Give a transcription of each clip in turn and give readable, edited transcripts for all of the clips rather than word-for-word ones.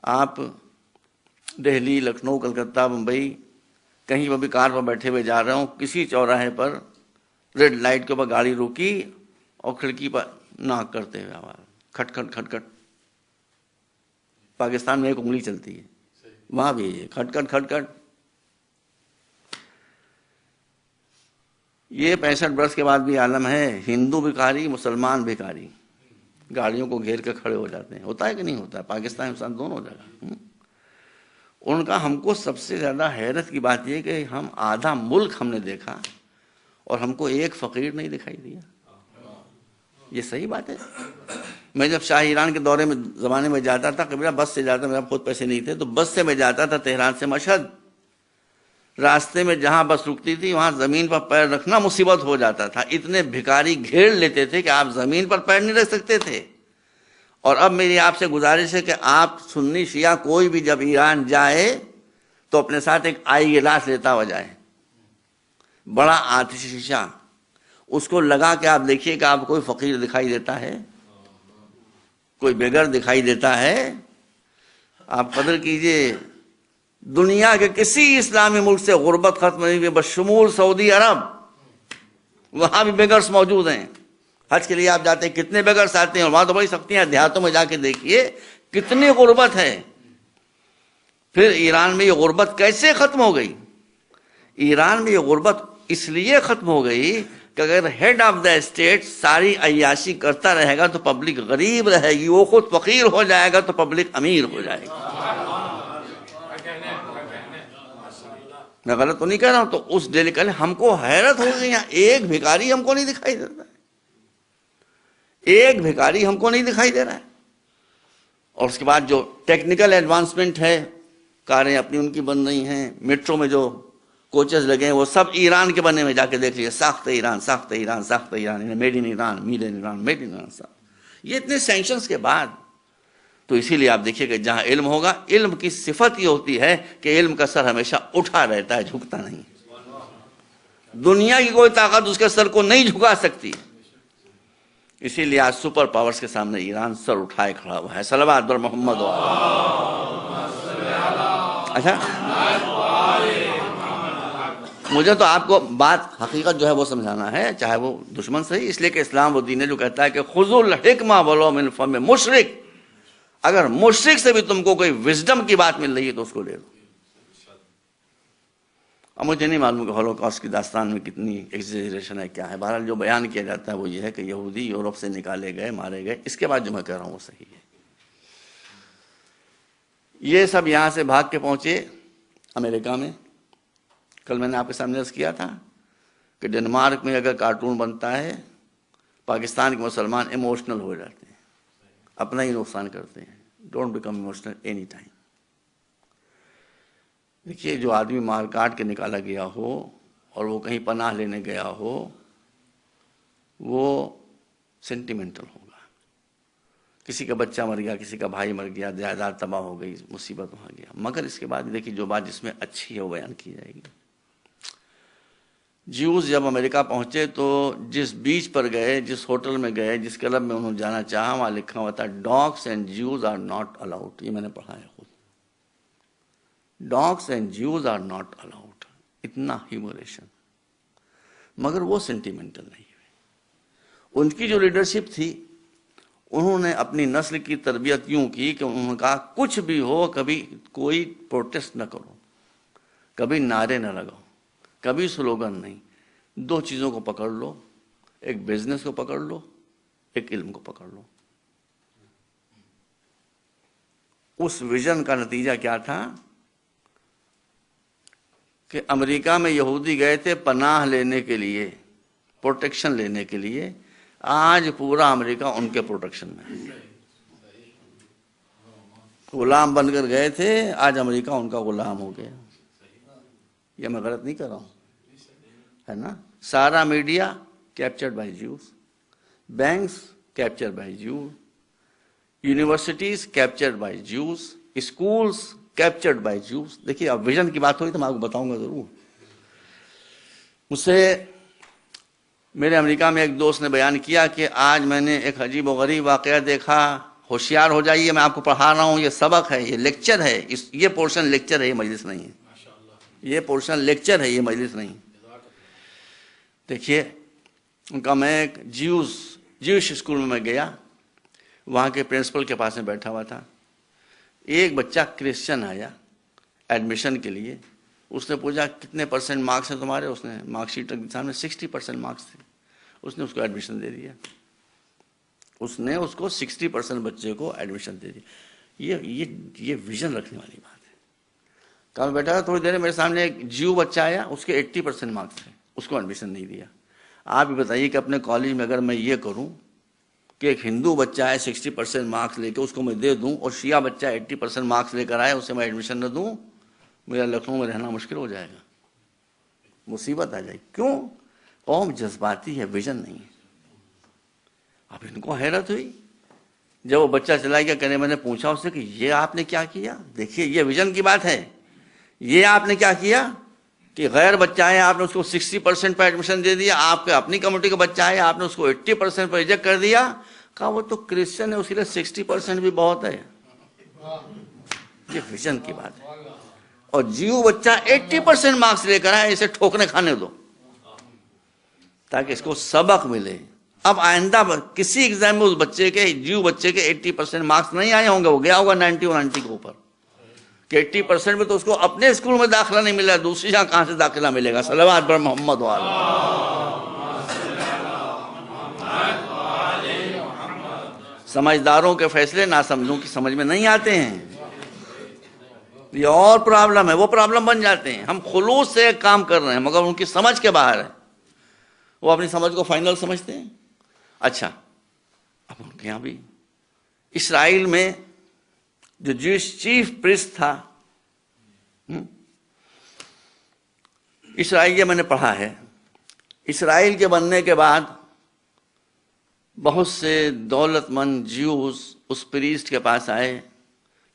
آپ دہلی، لکھنؤ، کلکتہ، ممبئی کہیں پر بھی کار پر بیٹھے ہوئے جا رہا ہوں، کسی چوراہے پر ریڈ لائٹ کے اوپر گاڑی روکی اور کھڑکی پر ناک کرتے ہوئے آواز کھٹ کھٹ کھٹ کھٹ. پاکستان میں ایک انگلی چلتی ہے، وہاں بھی ہے کھٹ کھٹ کھٹ کھٹ. یہ 65 برس کے بعد بھی عالم ہے، ہندو بھکاری، مسلمان بھکاری گاڑیوں کو گھیر کے کھڑے ہو جاتے ہیں. ہوتا ہے کہ نہیں ہوتا ہے؟ پاکستان انسان دونوں جگہ. ان کا ہم کو سب سے زیادہ حیرت کی بات یہ کہ ہم آدھا ملک ہم نے دیکھا اور ہم کو ایک فقیر نہیں دکھائی دیا. یہ صحیح بات ہے. میں جب شاہ ایران کے دورے میں زمانے میں جاتا تھا، قبیلہ بس سے جاتا، میرا خود پیسے نہیں تھے تو بس سے میں جاتا تھا تہران سے مشہد. راستے میں جہاں بس رکتی تھی وہاں زمین پر پیر رکھنا مصیبت ہو جاتا تھا، اتنے بھکاری گھیر لیتے تھے کہ آپ زمین پر پیر نہیں رکھ سکتے تھے. اور اب میری آپ سے گزارش ہے کہ آپ سنی شیعہ کوئی بھی جب ایران جائے تو اپنے ساتھ ایک آئی گلاس لیتا ہوا جائے، بڑا آتشی شیشہ، اس کو لگا کے آپ دیکھیے کہ آپ کوئی فقیر دکھائی دیتا ہے، کوئی بےگر دکھائی دیتا ہے. آپ قدر کیجئے دنیا کے کسی اسلامی ملک سے غربت ختم نہیں ہوئی بشمول سعودی عرب، وہاں بھی بیگرز موجود ہیں. حج کے لیے آپ جاتے ہیں کتنے بیگرز آتے ہیں، اور وہاں تو بڑی سختی ہیں، دیہاتوں میں جا کے دیکھیے کتنی غربت ہے. پھر ایران میں یہ غربت کیسے ختم ہو گئی؟ ایران میں یہ غربت اس لیے ختم ہو گئی کہ اگر ہیڈ آف دا اسٹیٹ ساری عیاشی کرتا رہے گا تو پبلک غریب رہے گی، وہ خود فقیر ہو جائے گا تو پبلک امیر ہو جائے گی. میں غلط تو نہیں کہہ رہا ہوں؟ تو اس ڈیلی کل ہم کو حیرت ہو گئی، یہاں ایک بھکاری ہم کو نہیں دکھائی دیتا ہے، ایک بھکاری ہم کو نہیں دکھائی دے رہا ہے. اور اس کے بعد جو ٹیکنیکل ایڈوانسمنٹ ہے، کاریں اپنی ان کی بن رہی ہیں، میٹرو میں جو کوچز لگے ہیں وہ سب ایران کے بنے میں، جا کے دیکھ لیجیے، ساخت ایران، ساخت ایران، ساخت Iran, made in Iran, made in Iran, made in Iran. یہ اتنے سینکشنز کے بعد. تو اسی لیے آپ دیکھیے کہ جہاں علم ہوگا، علم کی صفت یہ ہوتی ہے کہ علم کا سر ہمیشہ اٹھا رہتا ہے، جھکتا نہیں. دنیا کی کوئی طاقت اس کے سر کو نہیں جھکا سکتی. اسی لیے آج سپر پاورز کے سامنے ایران سر اٹھائے کھڑا ہوا ہے. صلوات بر محمد. اچھا، مجھے تو آپ کو بات حقیقت جو ہے وہ سمجھانا ہے، چاہے وہ دشمن صحیح، اس لیے کہ اسلام وہ دین ہے جو کہتا ہے کہ خذوا الحکمہ ولو من فم مشرک. اگر مشرک سے بھی تم کو کوئی وزڈم کی بات مل رہی ہے تو اس کو لے لو. اب مجھے نہیں معلوم کہ ہولوکاسٹ کی داستان میں کتنی ایگزیجریشن ہے، کیا ہے. بہرحال جو بیان کیا جاتا ہے وہ یہ ہے کہ یہودی یورپ سے نکالے گئے، مارے گئے. اس کے بعد جو میں کہہ رہا ہوں وہ صحیح ہے. یہ سب یہاں سے بھاگ کے پہنچے امریکہ میں. کل میں نے آپ کے سامنے عرض کیا تھا کہ ڈنمارک میں اگر کارٹون بنتا ہے، پاکستان کے مسلمان ایموشنل ہو جاتے ہیں، اپنا ہی نقصان کرتے ہیں. Don't become emotional any time. دیکھیے، جو آدمی مار کاٹ کے نکالا گیا ہو اور وہ کہیں پناہ لینے گیا ہو، وہ سینٹیمنٹل ہوگا. کسی کا بچہ مر گیا، کسی کا بھائی مر گیا، جائیداد تباہ ہو گئی، مصیبت ہو گیا. مگر اس کے بعد دیکھیے جو بات جس میں اچھی ہے وہ بیان کی جائے گی. جیوز جب امریکہ پہنچے تو جس بیچ پر گئے، جس ہوٹل میں گئے، جس کلب میں انہوں جانا چاہا، وہاں لکھا ہوا تھا dogs and Jews are not allowed. یہ میں نے پڑھا ہے خود. Dogs and Jews are not allowed. اتنا ہیوموریشن. مگر وہ سینٹیمنٹل نہیں ہوئے. ان کی جو لیڈرشپ تھی، انہوں نے اپنی نسل کی تربیت یوں کی کہ انہوں نے کہا کچھ بھی ہو کبھی کوئی پروٹیسٹ نہ کرو، کبھی نعرے نہ لگاؤ، کبھی سلوگن نہیں. دو چیزوں کو پکڑ لو، ایک بزنس کو پکڑ لو، ایک علم کو پکڑ لو. اس ویژن کا نتیجہ کیا تھا کہ امریکہ میں یہودی گئے تھے پناہ لینے کے لیے، پروٹیکشن لینے کے لیے. آج پورا امریکہ ان کے پروٹیکشن میں ہے. غلام بن کر گئے تھے، آج امریکہ ان کا غلام ہو گیا. یہ میں غلط نہیں کر رہا ہوں، ہے نا؟ سارا media captured by Jews, banks captured by Jews, universities captured by Jews, schools captured by Jews. دیکھیے اب ویژن کی بات ہوئی تو میں آپ کو بتاؤں گا ضرور. مجھ سے میرے امریکہ میں ایک دوست نے بیان کیا کہ آج میں نے ایک عجیب و غریب واقعہ دیکھا. ہوشیار ہو جائیے، میں آپ کو پڑھا رہا ہوں، یہ سبق ہے، یہ لیکچر ہے، یہ پورشن لیکچر ہے، یہ مجلس نہیں ہے، یہ پورشن لیکچر ہے، یہ مجلس نہیں۔ دیکھیے ان کا، میں ایک جیوش اسکول میں گیا، وہاں کے پرنسپل کے پاس میں بیٹھا ہوا تھا، ایک بچہ کرسچن آیا ایڈمیشن کے لیے، اس نے پوچھا کتنے % مارکس ہیں تمہارے، اس نے مارک شیٹ سامنے 60% مارکس تھے، اس نے اس کو ایڈمیشن دے دیا، اس نے اس کو 60% بچے کو ایڈمیشن دے دیا۔ یہ ویژن رکھنے والی بات ہے۔ کہاں بیٹھا تھا، تھوڑی دیر میں میرے سامنے ایک جیو بچہ آیا، اس کے 80% مارکس تھے، اس کو ایڈمیشن نہیں دیا۔ آپ یہ بتائیے کہ اپنے کالج میں اگر میں یہ کروں کہ ایک ہندو بچہ ہے 60% مارکس لے کے اس کو میں دے دوں، اور شیعہ بچہ 80% مارکس لے کر آئے اسے میں ایڈمیشن نہ دوں، میرا لکھنؤ میں رہنا مشکل ہو جائے گا، مصیبت آ جائے گی۔ کیوں؟ قوم جذباتی ہے، ویژن نہیں ہے۔ اب ان کو حیرت ہوئی جب وہ بچہ چلا گیا، کہنے میں نے پوچھا اس سے کہ یہ آپ نے کیا کیا؟ دیکھیے یہ ویژن کی بات ہے، یہ آپ نے کیا کیا کہ غیر بچہ ہے آپ نے اس کو 60% پر ایڈمیشن دے دیا، آپ کے اپنی کمیونٹی کا بچہ ہے آپ نے اس کو 80% پر ریجیکٹ کر دیا۔ کہا وہ تو کرسچن ہے، اس کے لیے 60% بھی بہت ہے۔ یہ ویژن کی بات ہے۔ اور جیو بچہ 80% مارکس لے کر آئے، اسے ٹھوکنے کھانے دو تاکہ اس کو سبق ملے۔ اب آئندہ کسی ایگزام میں اس بچے کے، جیو بچے کے 80% مارکس نہیں آئے ہوں گے، وہ گیا ہوگا 90 اور 90 کے اوپر، کہ 80% میں تو اس کو اپنے اسکول میں داخلہ نہیں ملا، دوسری جگہ کہاں سے داخلہ ملے گا؟ صلوات پر محمد سمجھداروں کے فیصلے ناسمجھوں کی سمجھ میں نہیں آتے ہیں، یہ اور پرابلم ہے، وہ پرابلم بن جاتے ہیں۔ ہم خلوص سے ایک کام کر رہے ہیں مگر ان کی سمجھ کے باہر ہے، وہ اپنی سمجھ کو فائنل سمجھتے ہیں۔ اچھا، اب ان کے یہاں بھی اسرائیل میں جو جوش چیف پریسٹ تھا، اسرائیل، یہ میں نے پڑھا ہے، اسرائیل کے بننے کے بعد بہت سے دولت مند جیوز اس پریسٹ کے پاس آئے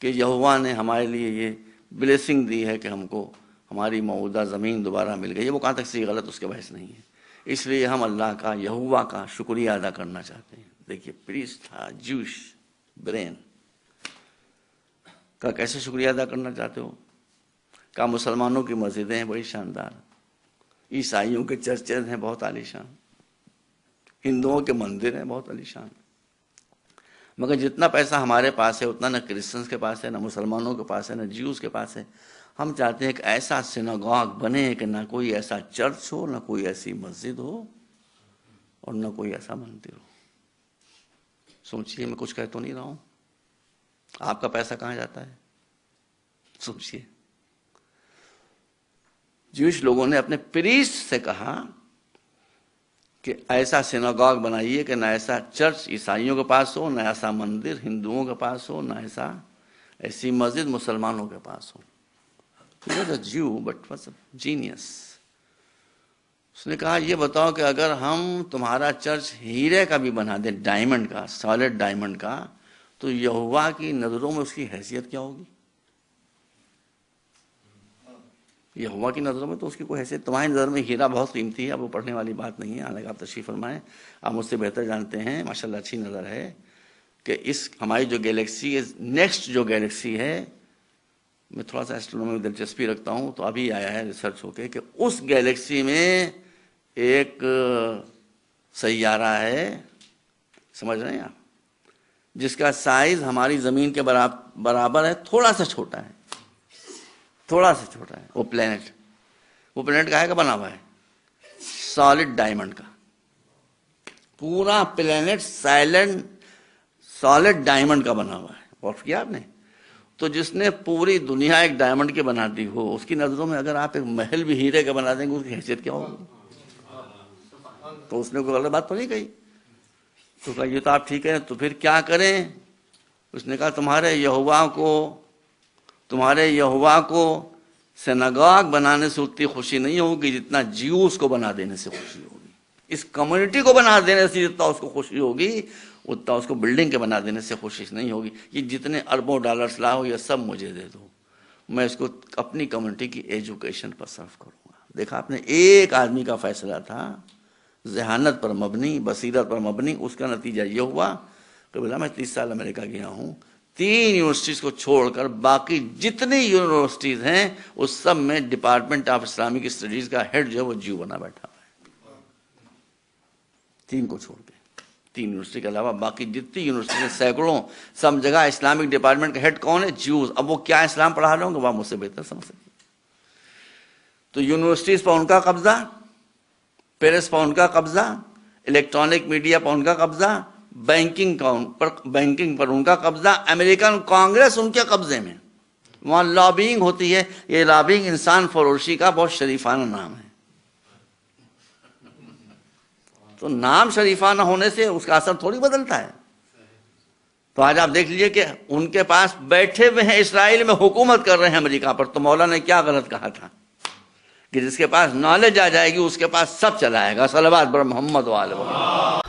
کہ یہوہ نے ہمارے لیے یہ بلیسنگ دی ہے کہ ہم کو ہماری موعودہ زمین دوبارہ مل گئی ہے، وہ کہاں تک صحیح غلط اس کے بحث نہیں ہے، اس لیے ہم اللہ کا، یہوہ کا شکریہ ادا کرنا چاہتے ہیں۔ دیکھیے پریسٹ تھا، جوش برین کا، کیسے شکریہ ادا کرنا چاہتے ہو؟ کہا مسلمانوں کی مسجدیں ہیں بڑی شاندار، عیسائیوں کے چرچز ہیں بہت عالیشان، ہندوؤں کے مندر ہیں بہت عالیشان، مگر جتنا پیسہ ہمارے پاس ہے اتنا نہ کرسچنس کے پاس ہے، نہ مسلمانوں کے پاس ہے، نہ جیوز کے پاس ہے۔ ہم چاہتے ہیں کہ ایسا سیناگوگ بنے کہ نہ کوئی ایسا چرچ ہو، نہ کوئی ایسی مسجد ہو، اور نہ کوئی ایسا مندر ہو۔ سوچئے، میں کچھ کہہ تو نہیں رہا ہوں، آپ کا پیسہ کہاں جاتا ہے؟ سوچئے۔ جوش لوگوں نے اپنے پریسٹ سے کہا کہ ایسا سیناگوگ بنائیے کہ نہ ایسا چرچ عیسائیوں کے پاس ہو، نہ ایسا مندر ہندوؤں کے پاس ہو، نہ ایسی مسجد مسلمانوں کے پاس ہو۔ He was a Jew but was a genius۔ اس نے کہا یہ بتاؤ کہ اگر ہم تمہارا چرچ ہیرے کا بھی بنا دیں، ڈائمنڈ کا، سالڈ ڈائمنڈ کا، تو یہوہ کی نظروں میں اس کی حیثیت کیا ہوگی؟ یہوہ کی نظروں میں تو اس کی کوئی حیثیت، تمہاری نظر میں ہیرا بہت قیمتی ہے، اب وہ پڑھنے والی بات نہیں ہے، حالانکہ آپ تشریف فرمائیں، آپ مجھ سے بہتر جانتے ہیں، ماشاءاللہ اچھی نظر ہے کہ اس ہماری جو گیلیکسی ہے، نیکسٹ جو گیلیکسی ہے، میں تھوڑا سا ایسٹرونومی میں دلچسپی رکھتا ہوں، تو ابھی آیا ہے ریسرچ ہو کے کہ اس گیلیکسی میں ایک سیارہ ہے، سمجھ رہے ہیں آپ، جس کا سائز ہماری زمین کے برابر ہے، تھوڑا سا چھوٹا ہے، تھوڑا سا چھوٹا ہے وہ پلینٹ کا ہے، کا بنا ہوا ہے سالڈ ڈائمنڈ کا، پورا پلینٹ سالڈ ڈائمنڈ کا بنا ہوا ہے۔ غور کیا آپ نے؟ تو جس نے پوری دنیا ایک ڈائمنڈ کی بنا دی ہو، اس کی نظروں میں اگر آپ ایک محل بھی ہیرے کا بنا دیں گے، اس کی حیثیت کیا ہوگی؟ تو اس نے کوئی غلط بات تو نہیں کہی، تو کہا یہ تو آپ ٹھیک ہے، تو پھر کیا کریں؟ اس نے کہا تمہارے یہوہ کو سیناگوگ بنانے سے اتنی خوشی نہیں ہوگی جتنا جیوز کو بنا دینے سے خوشی ہوگی، اس کمیونٹی کو بنا دینے سے جتنا اس کو خوشی ہوگی اتنا اس کو بلڈنگ کے بنا دینے سے خوشی نہیں ہوگی۔ یہ جتنے اربوں ڈالرز لاؤ یہ سب مجھے دے دو، میں اس کو اپنی کمیونٹی کی ایجوکیشن پر صرف کروں گا۔ دیکھا آپ نے، ایک آدمی کا فیصلہ تھا، ذہانت پر مبنی، بصیرت پر مبنی، اس کا نتیجہ یہ ہوا کہ بولا میں 30 سال امریکہ گیا ہوں، 3 یونیورسٹیز کو چھوڑ کر باقی جتنی یونیورسٹیز ہیں اس سب میں ڈپارٹمنٹ آف اسلامک اسٹڈیز کا ہیڈ جو ہے وہ جیو بنا بیٹھا ہوا ہے، 3 کو چھوڑ کے، 3 یونیورسٹی کے علاوہ باقی جتنی یونیورسٹی ہیں سینکڑوں، سب جگہ اسلامک ڈپارٹمنٹ کا ہیڈ کون ہے؟ جیوز۔ اب وہ کیا اسلام پڑھا رہے ہوں گے وہ مجھ سے بہتر سمجھ سکتے۔ تو یونیورسٹیز پر ان کا قبضہ، پیرس پر ان کا قبضہ، الیکٹرانک میڈیا پر ان کا قبضہ، بینکنگ پر ان کا قبضہ، امریکن کانگریس ان کے قبضے میں، وہاں لابینگ ہوتی ہے۔ یہ لابینگ انسان فروشی کا بہت شریفانہ نام ہے، تو نام شریفانہ ہونے سے اس کا اثر تھوڑی بدلتا ہے۔ تو آج آپ دیکھ لیجئے کہ ان کے پاس بیٹھے ہوئے ہیں، اسرائیل میں حکومت کر رہے ہیں امریکہ پر۔ تو مولا نے کیا غلط کہا تھا کہ جس کے پاس نالج آ جائے گی اس کے پاس سب چلائے گا۔ صلوات بر محمد و آل محمد۔